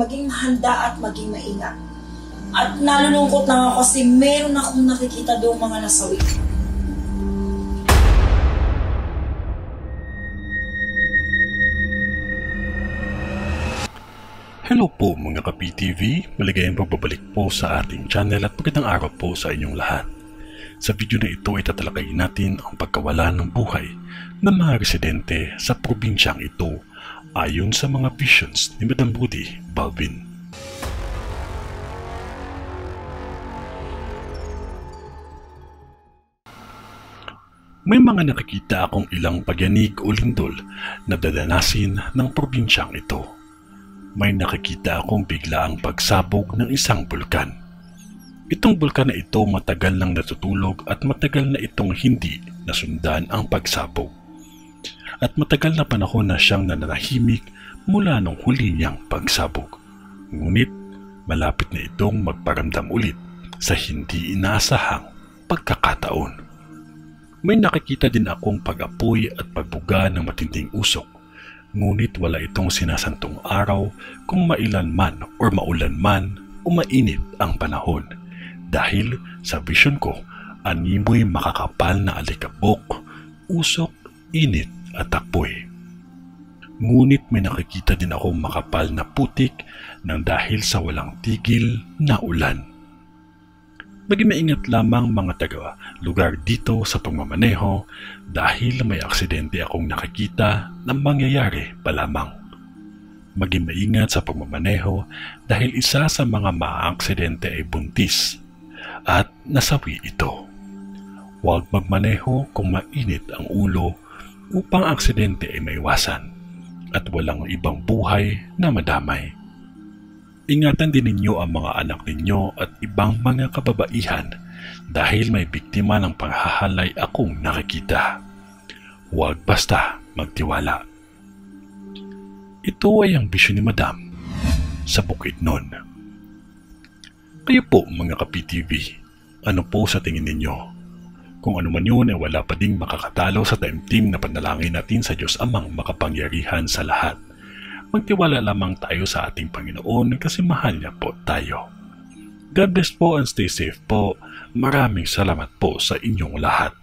maging handa at maging maingat. At nalulungkot lang ako kasi meron akong nakikita doong mga nasawi. Hello po mga ka-PTV, maligayang pagbabalik po sa ating channel at magandang araw po sa inyong lahat. Sa video na ito ay tatalakayin natin ang pagkawala ng buhay ng mga residente sa probinsyang ito ayon sa mga visions ni Madam Rudy Balbin. May mga nakikita akong ilang pagyanig o lindol na dadanasin ng probinsyang ito. May nakikita akong biglaang pagsabog ng isang bulkan. Itong bulkan na ito matagal nang natutulog at matagal na itong hindi nasundan ang pagsabog. At matagal na panahon na siyang nananahimik mula nung huli niyang pagsabog. Ngunit malapit na itong magparamdam ulit sa hindi inaasahang pagkakataon. May nakikita din akong pag-apoy at pagbuga ng matinding usok. Ngunit wala itong sinasantong araw kung mailan man o maulan man o mainit ang panahon. Dahil sa vision ko, animoy makakapal na alikabok, usok, init at apoy. Ngunit may nakikita din akong makapal na putik nang dahil sa walang tigil na ulan. Maging maingat lamang mga taga-lugar dito sa pagmamaneho dahil may aksidente akong nakikita na mangyayari pa lamang. Maging maingat sa pagmamaneho dahil isa sa mga maaaksidente ay buntis at nasawi ito. Huwag magmaneho kung mainit ang ulo upang aksidente ay maiwasan at walang ibang buhay na madamay. Ingatan din ninyo ang mga anak ninyo at ibang mga kababaihan dahil may biktima ng panghahalay akong nakikita. Huwag basta magtiwala. Ito ay ang bisyon ni Madam sa Bukidnon. Kayo po mga ka-PTV, ano po sa tingin ninyo? Kung ano man yun ay wala pa ding makakatalo sa taimtim na panalangin natin sa Diyos Amang makapangyarihan sa lahat. Magtiwala lamang tayo sa ating Panginoon kasi mahal niya po tayo. God bless po and stay safe po. Maraming salamat po sa inyong lahat.